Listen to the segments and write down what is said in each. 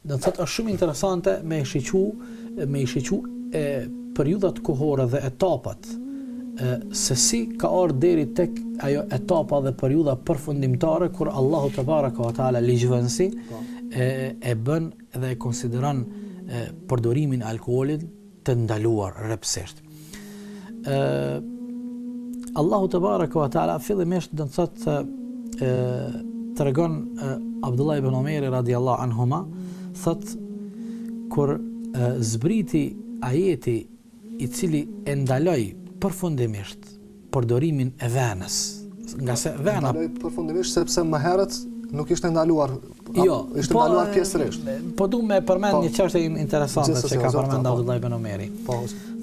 Do të thotë është shumë interesante me i shiqu periudhat kohore dhe etapat se si ka ardhur deri tek ajo etapa dhe periudha përfundimtare kur Allahu te baraka wa taala ligjvënsi e bën dhe e konsideron përdorimin e alkoolit të ndaluar rrepsisht. Allahu te baraka wa taala fillimisht do të thotë tregon Abdullah ibn Umar radiallahu anhuma thot kur zbriti ajeti i cili e ndaloi përfundimisht përdorimin e venës, nga se vena përfundimisht sepse më herët nuk ishte ndaluar, ishte ndaluar pjesërisht. Po du me përmend një çështje interesante që ka përmendur Abdullah ibn Umari.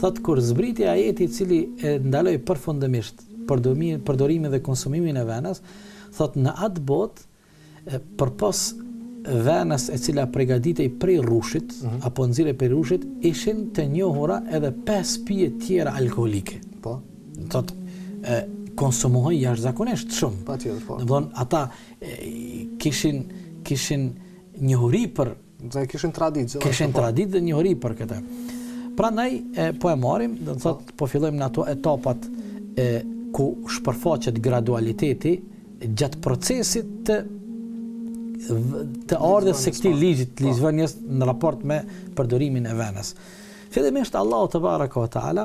Thot kur zbriti ajeti i cili e ndaloi përfundimisht përdorimin dhe konsumimin e venës, thot në atë botë përpos venës e cila përgatitej prej rrushit apo nxirrej prej rrushit ishin të njohura edhe 5 pije tjera alkoolike. Po. Thot konsumohej jashtëzakonisht shumë. Patjetër, po. Domthon ata kishin njohuri për dhe kishin traditë. Kishin traditë dhe njohuri për këtë. Prandaj po e marrim, do të thotë po fillojmë në ato etapat ku shpërfaqet gradualiteti gjatë procesit të ardhjes së këtij ligjit të ligjvënies në raport me përdorimin e venës. Fillimisht Allahu te baraka wa taala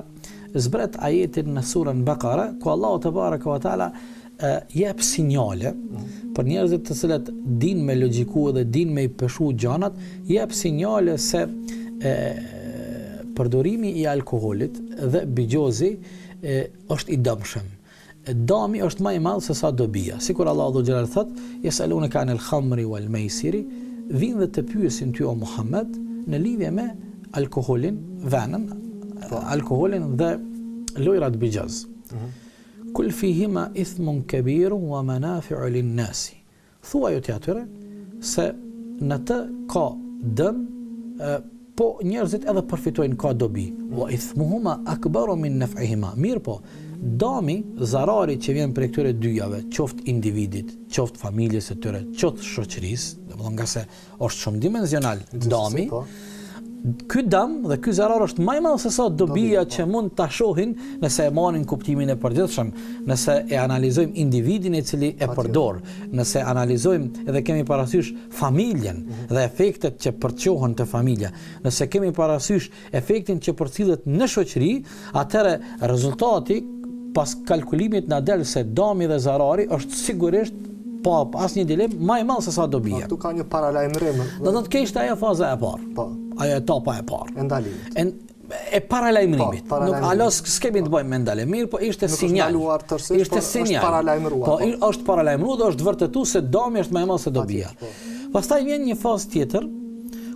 zbret ajetin në surën Baqara ku Allahu te baraka wa taala jep sinjale për njerëzit të cilët din me logjiku dhe din me i peshu gjanat, jep sinjale se përdorimi i alkoolit dhe bigjozi është i dëmshëm. Dami është më i madh se sa dobia. Sikur Allahu xhallahu thot, "Yasalunaka anil khamri wal maisiri", vinë dhe të pyesin ty o Muhammed në lidhje me alkoolin, venën, alkoolin dhe lojrat bigjoz. Kul fihima ithmun kabirun wa manafi'u lin-nas. Thuaj ti atyre se në të ka dëm, po njerëzit edhe përfitojnë ka dobi. Wa ithmuhuma akbaru min naf'ihima. Mirë po, dami, zarari që vjen prej këtyre dyjave, qoftë individit, qoftë familjes së tyre, qoftë shoqërisë, domethënë nga se është shumë dimensional dami. Ky dëm dhe ky zarar është më i madh se sa dobia që mund ta shohin nëse e marrin kuptimin e përgjithshëm, nëse e analizojmë individin i cili e përdor, nëse analizojmë edhe kemi parasysh familjen dhe efektet që përçohen te familja, nëse kemi parasysh efektin që përcillet në shoqëri, atëherë rezultati pas kalkulimit na del se dami dhe zarari është sigurisht pa asnjë dilemë më i madh se sa dobia. Këtu ka një paralajmërim. Do të kesh ajo faza e parë. Po. Ajo etapa e parë. E ndalimit. E paralajmërimit. Nuk alos s'kemi të bëjmë me ndalim. Mirë, po ishte sinjal. Ishte sinjal. Është paralajmëruar. Po është paralajmëruar dhe është vërtetuar se dami është më i madh se dobia. Pastaj vjen një fazë tjetër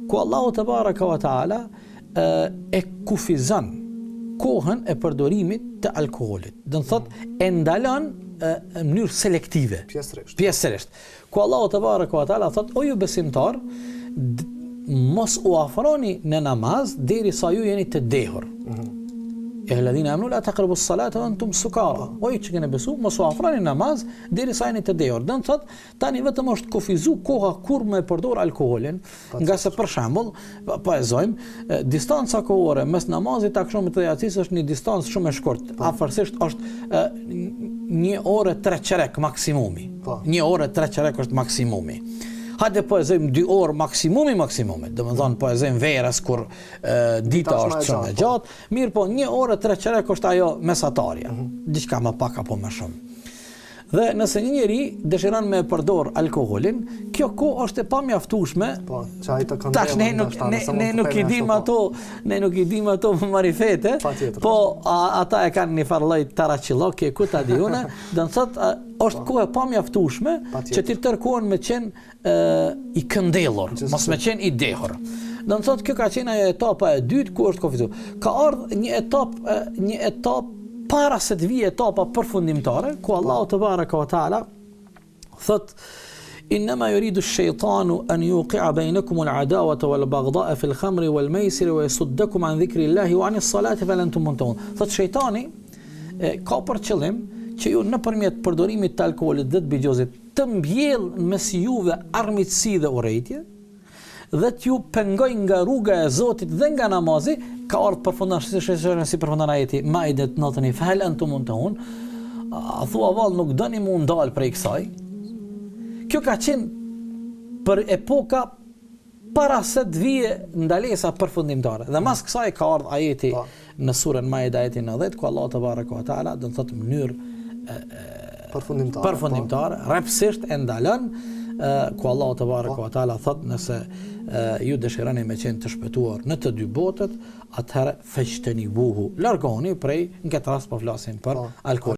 ku Allahu te baraka wa taala e kufizon kohën e përdorimit të alkoolit. Do të thotë e ndalon në mënyrë selektive. Pjesërisht. Ku Allahu te baraka wa taala thotë o ju besimtar, mos u afroni në namaz derisa ju jeni të dehur. Alladhina amanu la taqrabu as-salata wa antum sukara. O ju që keni besu, mos u afroni namaz derisa jeni të dehur. Do të thotë tani vetëm është kufizu koha kur më përdor alkoolin, nga se për shembull, po e zojmë, distanca kohore mes namazit akşamit dhe yatis është një distancë shumë e shkurtë. Afërsisht është 1 orë 3 çerek maksimumi. 1 orë 3 çerek është maksimumi. Hajde po e zojmë 2 orë maksimumi. Domethënë po e zojmë verës kur dita është shumë e gjatë. Mirë po 1 orë 3 çerek është ajo mesatarja. Diçka më pak apo më shumë. Dhe nëse një njeri dëshiron me përdor alkoolin, kjo kohë është e pamjaftueshme. Po, çaj të këndem. Tash ne nuk i dim ato marifete, po ata e kanë një farë lloj taraqilloke ku ta diune, do të thotë është kohë e pamjaftueshme që ti tërkohen me qenë i këndellur, mos me qenë i dehur. Do të thotë kjo ka qenë ajo etapa e dytë ku është kufizuar. Ka ardhur një etapë para se të vijë etapa përfundimtare, ku Allahu te baraka wa taala thot inma yuridu ash-shaytanu an yuqi'a bainakum al-adawata wal-baghdha'a fi al-khamri wal-maisiri wa yasuddakum an dhikri Allahi wa 'ani as-salati fa antum muntahun. Thot shejtani ka për qëllim që ju nëpërmjet përdorimit të alkoolit dhe të bigjozit të mbjell mes juve armiqësi dhe urrëtie dhe t'ju pengoj nga rruga e Zotit dhe nga namazi, ka ardhur përfundon si përfundon ajeti Maide 9, fahal antum muntahun, thua vallë nuk doni mu ndal prej kësaj. Kjo ka qenë për epoka para se të vije ndalesa përfundimtare. Dhe mas kësaj ka ardhur ajeti në surën Maide ajeti 90, ku Allah Tebaraka wa Taala do të thotë në mënyrë përfundimtare, rrepsisht e ndalon, ku Allah Tebaraka wa Taala thotë nëse ju dëshironi me qenë të shpëtuar në të dy botët, atëherë fajtanibuhu, largoni prej, në këtë rast po flasim për alkool.